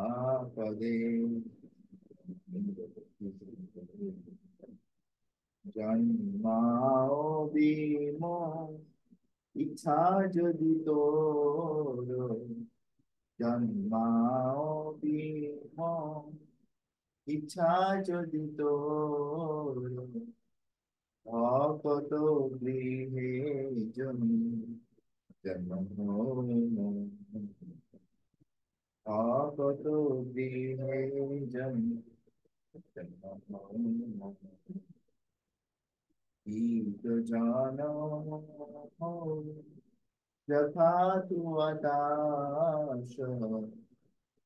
আপদে জন্মাও বিম ইচ্ছা যদি তোর জন্মাও বিম ইচ্ছা যদি তোর ভকত গৃহে জমি জন্ম ভকত গৃহে জমি জন্ম ईद जानो यथा तु आदाश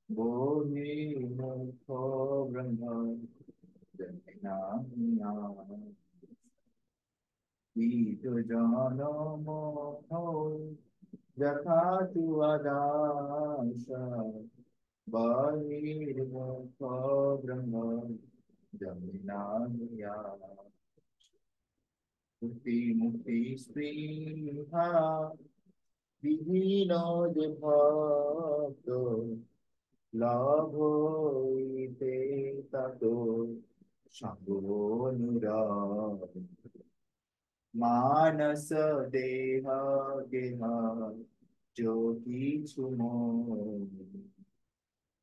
बोहिमुखो ब्रह्म जन्मिना ईद जानो यथा तु आदाश बहिर्मुखो ब्रह्म जन्मिना মুক্তি মুক্তি স্পৃহা বিহীন যে ভক্ত লাভ হইতে তত সঙ্গ অনুরাগ মানস দেহ গেহ जो কিছু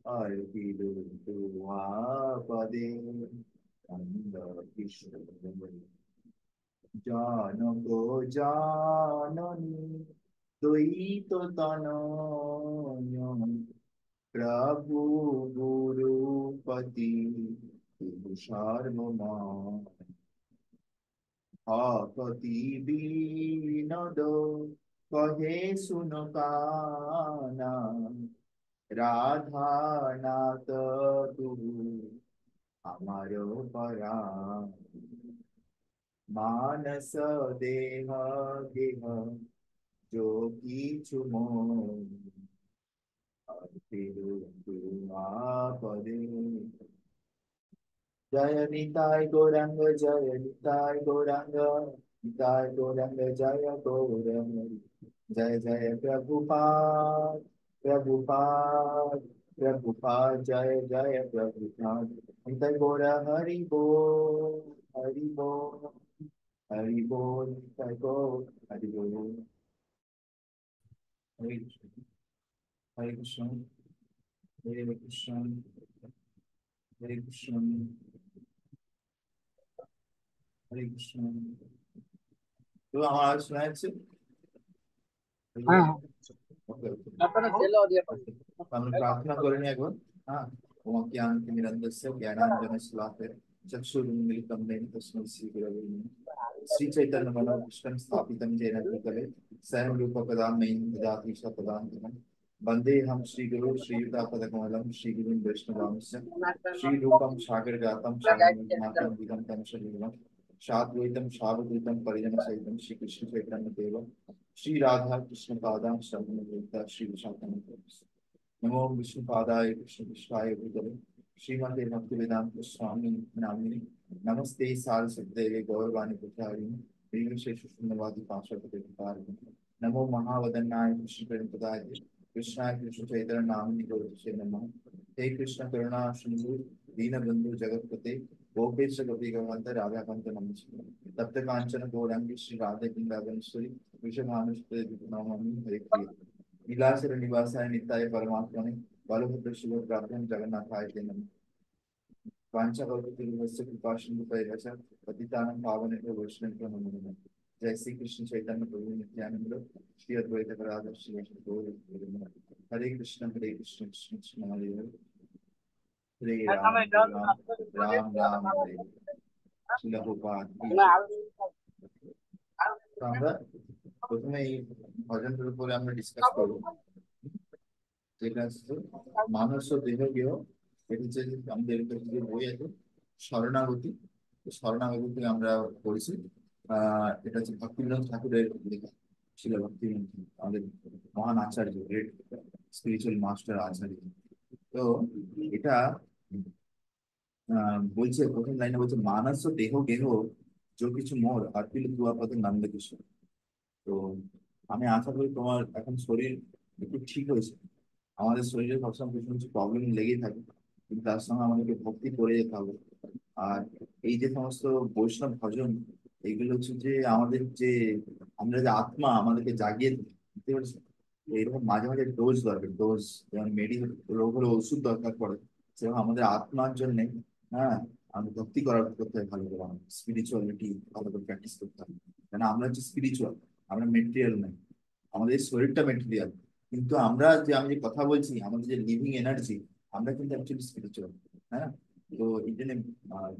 আর বিদু তুয়া পদে অন্ধ কৃষ্ণ জানগো জাননী দ্বৈত তনয় প্রভু গুরুপতি সর্বময় আপতি বিনোদ কহে শুনো কানা রাধা নাথ তুহু আমার পরাণ মানস দেহ গেহ जो কিছু পদে জয় নিতাই গৌরাঙ্গ জয় নিতাই গৌরাঙ্গ নিতাই গৌরাঙ্গ জয় গৌরাঙ্গ জয় জয় প্রভুপাদ প্রভুপাদ প্রভুপাদ জয় জয় প্রভুপাদ নিতাই গৌর হরি बोल হরি बोल হরি बोल নিতাই গৌর হরি बोल হরে কৃষ্ণ হরে কৃষ্ণ হরে কৃষ্ণ হরে কৃষ্ণ হরে কৃষ্ণ তো আমার আওয়াজ শোনা যাচ্ছে हाँ हाँ ওকে ওকে अपना चलो और ये पर हम प्रार्थना करेंगे एक बार हाँ ओम ज्ञान के निरंजस्य ज्ञानांजन शलाकया चक्षुरुन्मीलितं येन तस्मै श्रीगुरवे नमः श्री चैतन्य मनोभीष्टं स्थापितं येन भूतले स्वयं रूपकदा मह्यं ददाति स्वपदान्तिकं वन्देऽहं श्रीगुरुं श्रीयुतापदकमलं श्रीगुरुं वैष्णवांश्च श्रीरूपं सागरजातं सारनाथं विदं तं शरीरं साद्वैतं सावधूतं परिजनसहितं श्रीकृष्ण चैतन्यदेवं श्री राधा कृष्ण पादां शरणं श्री विशाखं नमो विष्णुपादाय कृष्ण विष्णाय भूतले श्रीमते भक्तिवेदांत स्वामी नामिने नमस्ते सारस्वते गौरवाणी प्रचारिणे निर्विशेष शून्यवादी पार्श्वतारिणे नमो महावदन्नाय कृष्ण प्रेमपदाय कृष्णाय कृष्ण चैतन्य नामिने गौरवसे नमः हे कृष्ण करुणा सिंधु दीनबंधु जगतपते गोपेश गोपी गवंत राधाकांत नमस्ते तप्त कांचन गौरांगी श्री राधे वृंदावनेश्वरी विश्वभानुष्टे नमामि हरे प्रिय नीलाचल निवासाय नित्याय परमात्मने बलभद्र शिवप्राभ्यं जगन्नाथाय ते नमः वाञ्छाकल्पतरुभ्यश्च कृपासिन्धुभ्यश्च पतितानां पावनेभ्यो वैष्णवेभ्यो नमो नमः जय श्री कृष्ण चैतन्य प्रभु नित्यानंद श्री अद्वैत गदाधर श्रीवासदि गौर हरे कृष्ण कृष्ण कृष्ण हरे हरे हरे राम हरे राम राम राम हरे हरे শিল প্রভুপাদ কি ना জয়। তো আমরা প্রথমে এই ভজনটার উপরে আমরা ডিসকাস করবো যেটা হচ্ছে মানস দেহ গেহ। এটা হচ্ছে যে আমাদের কাছে যে বই আছে শরণাগতি, তো শরণাগতি থেকে আমরা পড়েছি। এটা হচ্ছে ভক্তিবিনোদ ঠাকুরের লেখা ছিল। ভক্তিবিনোদ আমাদের মহান আচার্য, গ্রেট স্পিরিচুয়াল মাস্টার আচার্য। তো এটা বলছে প্রথম লাইনে বলছে মানস দেহ গেহ जो কিছু মোর আর্পিল দুয়াপদে নন্দ কিশোর। তো আমি আশা করি তোমার এখন শরীর একটু ঠিক হয়েছে, আমাদের শরীরে সবসময় কিছু কিছু প্রবলেম লেগেই থাকে, কিন্তু তার সঙ্গে আমাদেরকে ভক্তি করে যেতে হবে। আর এই যে সমস্ত বৈষ্ণব ভজন, এগুলো হচ্ছে যে আমাদের যে, আমরা যে আত্মা আমাদেরকে জাগিয়ে তোলে, বুঝতে পারছো? এইরকম মাঝে মাঝে ডোজ দরকার, ডোজ। যেমন রোগ হলে ওষুধ দরকার পড়ে, সেরকম আমাদের আত্মার জন্য, হ্যাঁ, আমাদের ভক্তি করতে হবে ভালো করে, আমাদের স্পিরিচুয়ালিটি ভালো করে প্র্যাকটিস করতে হবে। কেন আমরা হচ্ছে স্পিরিচুয়াল, আমরা মেটেরিয়াল নই। আমাদের শরীরটা মেটেরিয়াল, কিন্তু আমরা যে, আমি যে কথা বলছি, আমাদের যে লিভিং এনার্জি, আমরা কিন্তু অ্যাকচুয়ালি স্পিরিচুয়াল। হ্যাঁ। তো এই জন্য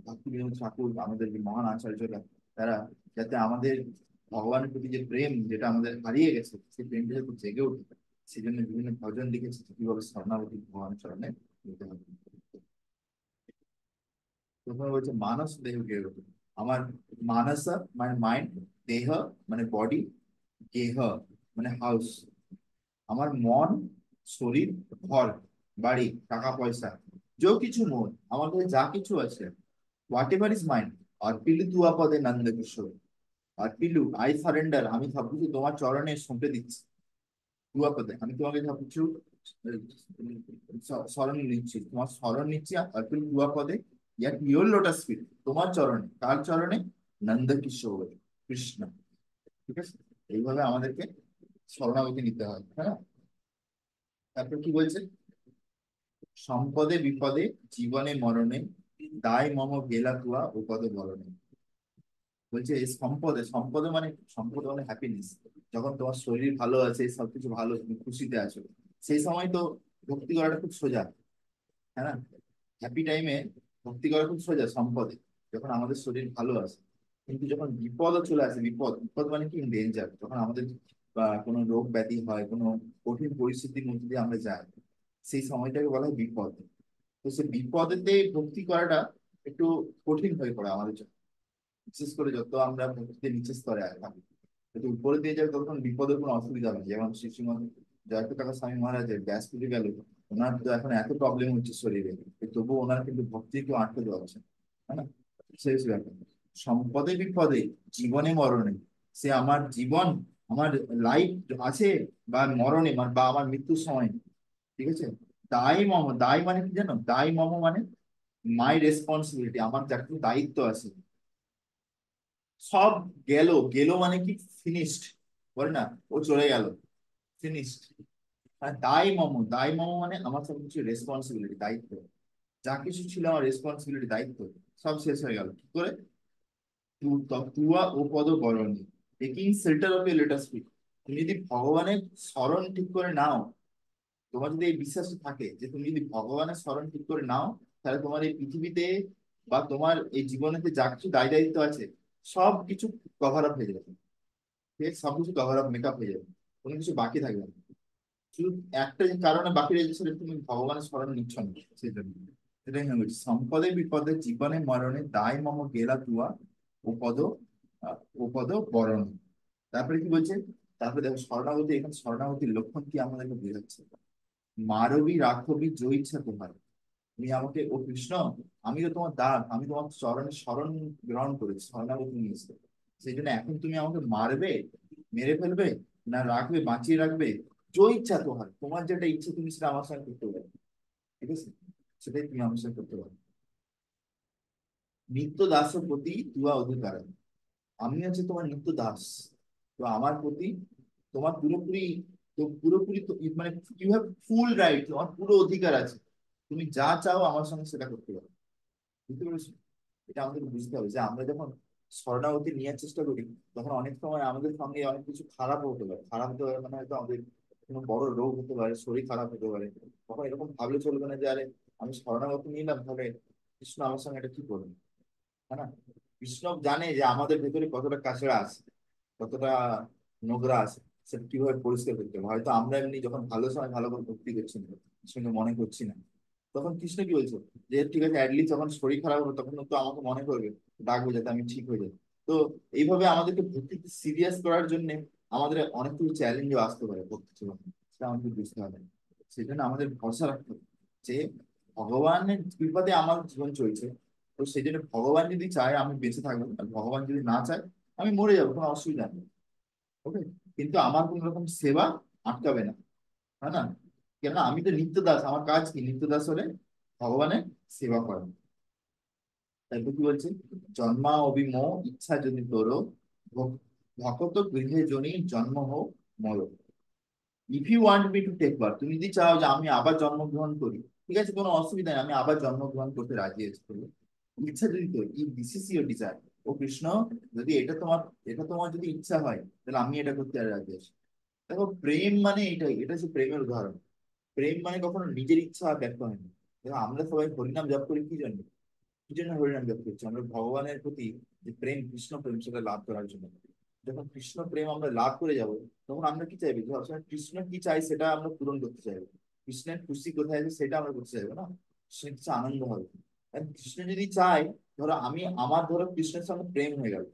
ভক্তি বিনোদ ঠাকুর, আমাদের যে মহান আচার্যরা, তারা যাতে আমাদের ভগবানের প্রতি যে প্রেম, যেটা আমাদের হারিয়ে গেছে, সেই প্রেমটা যাতে জেগে ওঠে, সেই জন্য বিভিন্ন ভজন লিখেছে কিভাবে শরণাগতি ভগবানের চরণে নিতে হবে। প্রথমে বলছে মানস দেহ গেহ। আমার মানস মানে মাইন্ড, দেহ মানে বডি, গেহ মানে হাউস। আমার মন, শরীর, ঘর, বাড়ি, টাকা পয়সা, যা কিছু মন, আমার কাছে যা কিছু আছে, হোয়াট এভার ইজ মাইন্ড, আর পিলু তুয়া পদে নন্দ কিশোর, আর পিলু আই সারেন্ডার, আমি সবকিছু তোমার চরণে সঁপে দিচ্ছি। তুয়া পদে আমি তোমাকে সবকিছু স্মরণ নিচ্ছি, তোমার স্মরণ নিচ্ছি। আর পিলু তুয়া পদে, ইয়াট ইয়োর লোটাস ফিট, তোমার চরণে, কার চরণে? নন্দ কিশোর, কৃষ্ণ। ঠিক আছে, এইভাবে আমাদেরকে শরণাগতি নিতে হয়। হ্যাঁ। তারপর কি বলছে? সম্পদে বিপদে জীবনে মরণে, দায় মম গেলা তুয়া উপদে বরণে। বলছে এই সম্পদে, সম্পদ মানে হ্যাপিনেস। যখন তোমার শরীর ভালো আছে, সবকিছু ভালো, তুমি খুশিতে আছো, সেই সময় তো ভক্তি করাটা খুব সোজা। হ্যাঁ না? হ্যাপি টাইমে ভক্তি করা খুব সোজা সম্পদে, যখন আমাদের শরীর ভালো আছে। কিন্তু যখন বিপদও চলে আসে, বিপদ বিপদ মানে কি, ডেঞ্জার, যখন আমাদের কোনো রোগ ব্যাধি হয়, কোনো কঠিন পরিস্থিতির মধ্যে দিয়ে আমরা যাই, সেই সময়টাকে বলা হয় বিপদ। তো সে বিপদেতে ভক্তি করাটা একটু কঠিন হয়ে পড়ে আমাদের জন্য, বিশেষ করে যত আমরা ভক্তিতে নিচের স্তরে থাকি। কিন্তু উপরে দিয়ে যাবে তখন বিপদের কোনো অসুবিধা নেই। যেমন শ্রী শ্রীমদ জয়প্রকাশ টাকা স্বামী মহারাজের ব্যাসপুরে গেল, ওনার তো এখন এত প্রবলেম হচ্ছে শরীরে, তবু ওনার কিন্তু ভক্তি কেউ আটকে দেওয়া হচ্ছে না। হ্যাঁ না? সেই হচ্ছে ব্যাপার। সম্পদে বিপদে জীবনে মরণে, সে আমার জীবন, আমার লাইফ আছে, বা মরণে বা আমার মৃত্যুর সময়, ঠিক আছে, দায় মম, দায় মানে কি জানো? দায় মম মানে মাই রেসপন্সিবিলিটি, আমার যা কিছু দায়িত্ব আছে, সব গেল। গেল মানে কি? ফিনিশড, বলে না, ও চলে গেল, ফিনিশড। আর দায় মম, দায় মম মানে আমার সব কিছু রেসপন্সিবিলিটি, দায়িত্ব, যা কিছু ছিল আমার রেসপন্সিবিলিটি, দায়িত্ব, সব শেষ হয়ে গেল। কি করে? তুয়া ও পদ বরণী, taking shelter of your lotus স্পিক। তুমি যদি ভগবানের স্মরণ ঠিক করে নাও, তোমার যদি এই বিশ্বাস থাকে যে তুমি যদি ভগবানের স্মরণ ঠিক করে নাও, তাহলে তোমার এই পৃথিবীতে বা তোমার এই জীবনেতে যা কিছু দায় দায়িত্ব আছে, সব কিছু কভার আপ হয়ে যাবে। ঠিক আছে? সবকিছু কভার আপ, মেকআপ হয়ে যাবে, কোনো কিছু বাকি থাকবে না। শুধু একটা যে কারণে বাকি রয়েছে, সেটা তুমি ভগবানের স্মরণ নিচ্ছ না, সেই জন্য। এটাই আমি বলছি, সম্পদে বিপদে জীবনে মরণে দায় মম গেলা তুয়া উপদ, উপদ বরণ। তারপরে কি বলছে? তারপরে দেখো শরণাগতি, এখানে শরণাগতির লক্ষণ কি আমাদেরকে বোঝাচ্ছে। মারবি রাখবি জয় ইচ্ছা তোমার, তুমি আমাকে, ও কৃষ্ণ, আমি তো তোমার দাস, আমি তোমার চরণে শরণ গ্রহণ করেছি, শরণাগতি নিয়েছি, সেই জন্য এখন তুমি আমাকে মারবে, মেরে ফেলবে, না রাখবে, বাঁচিয়ে রাখবে, যে ইচ্ছা তোমার, তোমার যেটা ইচ্ছে তুমি সেটা আমার সঙ্গে করতে পারো। ঠিক আছে, সেটাই তুমি আমার সঙ্গে করতে পারো। নিত্য দাস প্রতি তুয়া অধিকার, আমি হচ্ছে তোমার নিত্য দাস। তো আমার প্রতি তোমার পুরোপুরি, তো পুরোপুরি তো মানে ইউ হ্যাভ ফুল রাইট, তোমার পুরো অধিকার আছে, তুমি যা চাও আমার সঙ্গে সেটা করতে পারো। বুঝতে পেরেছো? এটা আমাদের বুঝতে হবে যে আমরা যখন শরণাগতি নেওয়ার চেষ্টা করি, তখন অনেক সময় আমাদের সঙ্গে অনেক কিছু খারাপ হতে পারে। খারাপ হতে পারে মানে হয়তো আমাদের কোনো বড় রোগ হতে পারে, শরীর খারাপ হতে পারে। তখন এরকম ভাবলে চলবে না যে আরে আমি শরণাগতি নিলাম, তাহলে কৃষ্ণ আমার সঙ্গে এটা কি করবে। হ্যাঁ না? কৃষ্ণ জানে যে আমাদের ভেতরে কতটা কাঁচড়া আছে, কতটা নোংরা আছে, সেটা কিভাবে পরিষ্কার করতে হবে। হয়তো আমরা এমনি যখন ভালো সময় ভালো করে ভক্তি করছি না, কৃষ্ণকে মনে করছি না, তখন কৃষ্ণ কি বলছে, যে ঠিক আছে, অ্যাটলিস্ট যখন শরীর খারাপ হবে তখন তো আমাকে মনে করবে, ডাকবে, যাতে আমি ঠিক হয়ে যাই। তো এইভাবে আমাদেরকে ভক্তিকে সিরিয়াস করার জন্য আমাদের অনেক কিছু চ্যালেঞ্জও আসতে পারে ভক্তি জীবনে, সেটা আমাদের বুঝতে হবে। সেই জন্য আমাদের ভরসা রাখতে হবে যে ভগবানের কৃপাতে আমার জীবন চলছে। তো সেই জন্য ভগবান যদি চায় আমি বেঁচে থাকবো, আর ভগবান যদি না চায় আমি মরে যাবো, কোনো অসুবিধা নেই। ওকে, কিন্তু আমার কোন রকম সেবা আটকাবে না। হ্যাঁ না? কেন আমি তো নিত্য দাস, আমার কাজ কি? নিত্য দাস হলে ভগবানের সেবা করা। তারপর কি বলছে? জন্মা অভিম ইচ্ছা যদি তোর, ভকত গৃহে জনি জন্ম হোক মর। If you want me to take birth, তুমি যদি চাও যে আমি আবার জন্মগ্রহণ করি, ঠিক আছে, কোনো অসুবিধা নেই, আমি আবার জন্মগ্রহণ করতে রাজি আছি। ইচ্ছা যদি তোর, if this is your desire, ও কৃষ্ণ, যদি এটা তোমার যদি ইচ্ছা হয়, তাহলে আমি এটা করতে রাজি আছি। দেখো, প্রেম মানে এটাই, এটা হচ্ছে প্রেমের উদাহরণ। প্রেম মানে কখনো নিজের ইচ্ছা ব্যক্ত হয় না। দেখো, আমরা সবাই হরিনাম জপ করি কি জন্য? কি জন্য হরিনাম জপ করছি? আমরা ভগবানের প্রতি যে প্রেম, কৃষ্ণ প্রেম, সেটা লাভ করার জন্য। যখন কৃষ্ণ প্রেম আমরা লাভ করে যাব, তখন আমরা কি চাইবো? যে সবসময় কৃষ্ণ কি চাই সেটা আমরা পূরণ করতে চাইবো। কৃষ্ণের খুশি কোথায় আছে সেটা আমরা করতে চাইবো না? কৃষ্ণের কিছু আনন্দ হবে। আর কৃষ্ণ যদি চায়, ধরো ধরো কৃষ্ণের সঙ্গে প্রেম হয়ে গেল,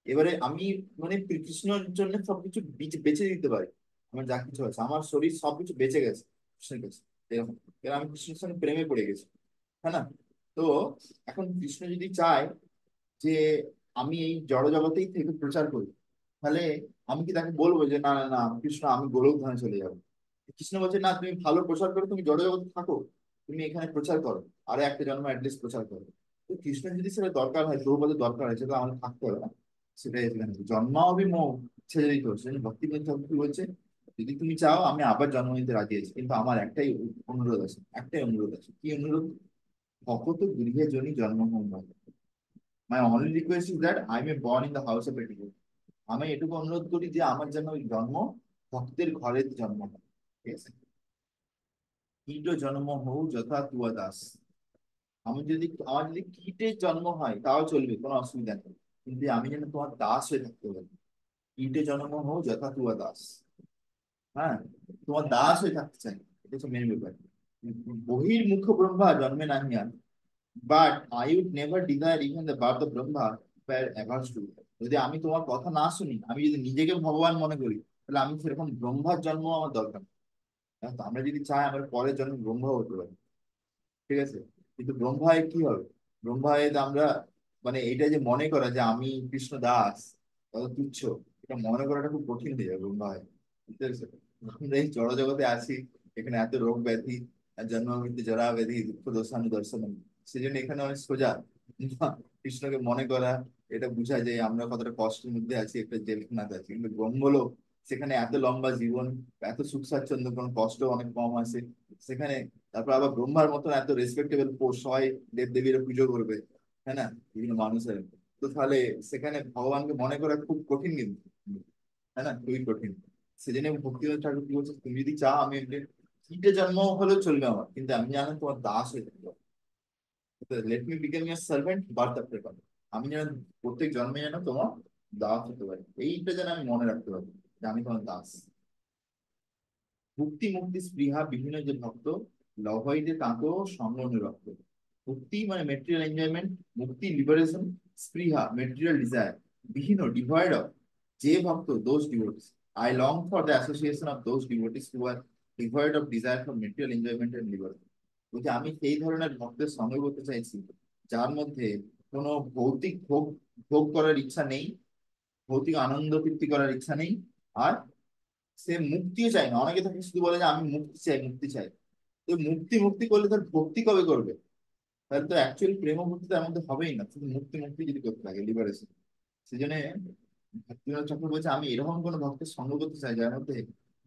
এবারে আমি মানে কৃষ্ণের জন্য সবকিছু বেঁচে দিতে পারি। আমার যা কিছু আছে, আমার শরীর সবকিছু বেঁচে গেছে কৃষ্ণের কাছে, এরকম। এবার আমি কৃষ্ণের সঙ্গে প্রেমে পড়ে গেছি, হ্যাঁ না? তো এখন কৃষ্ণ যদি চায় যে আমি এই জড় জগতেই থেকে প্রচার করি, তাহলে আমি কি তাকে বলবো যে না না না কৃষ্ণ, আমি গোলকধামে চলে যাবো? কৃষ্ণ বলছে না, তুমি ভালো প্রচার করো, তুমি জড় জগতে থাকো, তুমি এখানে প্রচার করো, আরো একটা জন্ম অ্যাটলিস্ট প্রচার করো। তো কৃষ্ণ যদি সেটা দরকার হয়, প্রভুপাদের দরকার হয়, সেটা আমাদের থাকতে হবে না? সেটাই এখানে জন্মাবি মোহ ইচ্ছা যদি তোর, সেজন্য ভক্তি ঠাকুর কি বলছে? যদি তুমি চাও আমি আবার জন্ম নিতে রাজি আছি, কিন্তু আমার একটাই অনুরোধ আছে, একটাই অনুরোধ আছে। কি অনুরোধ? ভকত গৃহে জনি জন্মভূমি। My only request is that I may born in the house of a. আমি এটুকু অনুরোধ করি যে আমার যেন ওই জন্ম ভক্তের ঘরে জন্ম হয়, ঠিক আছে? কীট জন্ম হও যথা তুয়া দাস। আমার যদি কীটের জন্ম হয় তাও চলবে, কোনো অসুবিধা নেই, কিন্তু আমি যেন তোমার দাস হয়ে থাকতে পারি। কীটে জন্ম হও যথা তুয়া দাস। হ্যাঁ, তোমার দাস হয়ে থাকতে চাই, এটা হচ্ছে মেন ব্যাপার। বহির্মুখ ব্রহ্মা জন্মে নাহিয়া, but I would never deny even the birth of Brahma were averse to it. যদি আমি তোমার কথা না শুনি, আমি যদি নিজেকে ভগবান মনে করি, তাহলে আমি সেরকম ব্রহ্মার জন্ম আমার দরকার নেই। তো আমরা যদি চাই আমরা পরের জন্ম ব্রহ্মা হতে পারি, ঠিক আছে? কিন্তু ব্রহ্মায় কি হবে? ব্রহ্মায় তো আমরা মানে এটা যে মনে করা যে আমি কৃষ্ণ দাস, কত তুচ্ছ, এটা মনে করাটা খুব কঠিন হয়ে যাবে ব্রহ্মায়, বুঝতে পেরেছো? আমরা এই জড় জগতে আছি, এখানে এত রোগ ব্যাধি, আর জন্ম মৃত্যু জরা ব্যাধি দুঃখ দোষানু দর্শন, সেই জন্য এখানে অনেক সোজা কৃষ্ণকে মনে করা, এটা বোঝা যায় আমরা কতটা কষ্টের মধ্যে আছি, একটা জেলখানাতে আছি। কিন্তু ব্রহ্মলোক, সেখানে এত লম্বা জীবন, এত সুখ স্বাচ্ছন্দ্য, কোনো কষ্ট অনেক কম আছে সেখানে। তারপর আবার ব্রহ্মার মতন এত রেসপেক্টেবল পোস্ট, সবাই দেব দেবীরা পুজো করবে, হ্যাঁ না, বিভিন্ন মানুষের। তো তাহলে সেখানে ভগবানকে মনে করা খুব কঠিন কিন্তু, হ্যাঁ না, খুবই কঠিন। সেজন্য ভক্তিনাথ ঠাকুর কি বলছে? তুমি যদি চাও আমি এমনি কীটে জন্ম হলেও চলবে আমার, কিন্তু আমি জানো তোমার দাস হয়ে থাকবো। লেট মি বিকাম ইয়ার সার্ভেন্ট বার্থ আফটার বার্থ। আমি যেন প্রত্যেক জন্মে যেন তোমার দাস হতে পারি, এইটা যেন আমি মনে রাখতে পারি যে আমি তোমার দাস। মুক্তি মুক্তি স্পৃহা বিভিন্ন যে ভক্ত, লভৈতে তাঁতো সঙ্গ নিরক্ত। মুক্তি মানে মেটেরিয়াল এনজয়মেন্ট, মুক্তি লিবারেশন, স্পৃহা মেটেরিয়াল ডিজায়ার, বিহীন ডিভয়েড অফ যে ভক্ত, those devotees. I long for the association of those devotees who are devoid of desire for material enjoyment and liberation. বলছে আমি সেই ধরনের ভক্তের সঙ্গে করতে চাইছি যার মধ্যে কোনো ভৌতিক ভোগ ভোগ করার ইচ্ছা নেই, ভৌতিক আনন্দ তৃপ্তি করার ইচ্ছা নেই, আর সে মুক্তিও চায় না। অনেকে থাকে শুধু বলে যে আমি মুক্তি চাই, মুক্তি চাই। তো মুক্তি মুক্তি করলে তার ভক্তি কবে করবে? তাহলে তো অ্যাকচুয়ালি প্রেম ও ভক্তি তার মধ্যে হবেই না, শুধু মুক্তি মুক্তি যদি করতে থাকে, লিবারেশন। সেই জন্য ভক্তিবিনোদ ঠাকুর বলছে আমি এরকম কোন ভক্তের সঙ্গ করতে চাই যার মধ্যে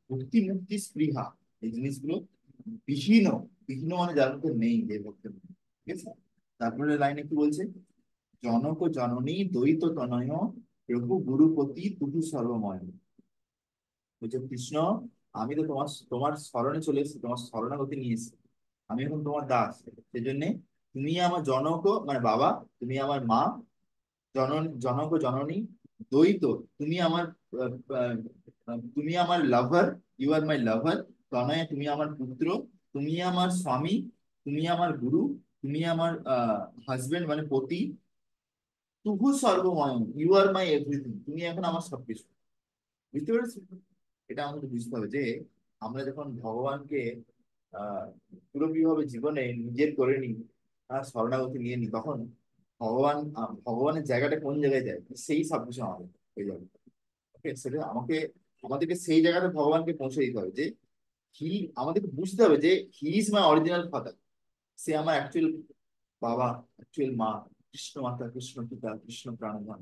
ভক্তি মুক্তি স্পৃহা, এই জিনিসগুলো বিহীন। বিহীন মানে যার মধ্যে নেই, যে ভক্তের মধ্যে, ঠিক আছে? তারপরে লাইনে কি বলছে? জনক জননী দ্বৈত তনয়, প্রভু গুরুপতি তুহু সর্বময়। বলছে কৃষ্ণ, আমি তো তোমার তোমার স্মরণে চলে এসেছি, তোমার শরণাগতি নিয়ে এসেছি, আমি এখন তোমার দাস। সেই জন্য তুমি আমার জনক মানে বাবা, তুমি আমার মা, জনক জননী, দ্বৈত, তুমি আমার তুমি আমার লাভার, ইউ আর মাই লাভার। তনয়, তুমি আমার পুত্র, তুমি আমার স্বামী, তুমি আমার গুরু, তুমি আমার হাজবেন্ড মানে পতি। তুহু সর্বময়, ইউ আর মাই এভরিথিং, তুমি এখন আমার সবকিছু। বুঝতে পেরেছি? এটা আমাদের বুঝতে হবে যে আমরা যখন ভগবানকে আহ পুরোপুরিভাবে জীবনে নিজের করে নিই, আর শরণাগতি নিয়ে নিই, তখন ভগবানের জায়গাটা কোন জায়গায় যায়, সেই সবকিছু আমাদের হয়ে যাবে। ওকে, সেটা আমাদেরকে সেই জায়গাটা ভগবানকে পৌঁছে দিতে হবে যে হি, আমাদেরকে বুঝতে হবে যে he is my original father, সে আমার অ্যাকচুয়াল বাবা, অ্যাকচুয়াল মা, কৃষ্ণ মাতা, কৃষ্ণ পিতা, কৃষ্ণ প্রাণধন।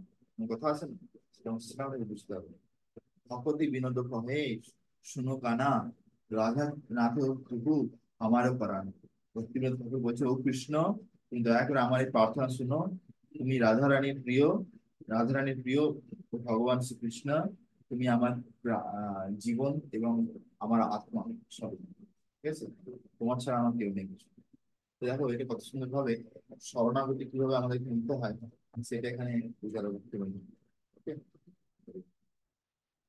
কথা আছে না, সেটা আমাদেরকে বুঝতে হবে। ভকতি বিনোদ কহে শুনো কানা, রাধা নাথ প্রভু আমারও পরাণ। ভক্তিবিনোদ ঠাকুর বলছে, ও কৃষ্ণ, তুমি দয়া করে আমার এই প্রার্থনা শুনো। তুমি রাধা রানীর প্রিয়, রাধা রানীর প্রিয় ও ভগবান শ্রীকৃষ্ণ, তুমি আমার জীবন এবং আমার আত্মা সব, ঠিক আছে? তোমার ছাড়া আমার কেউ নেই। তো দেখো এটা কত সুন্দর ভাবে শরণাগতি কিভাবে আমাদেরকে নিতে হয় সেটা এখানে বোঝানো করতে পারি।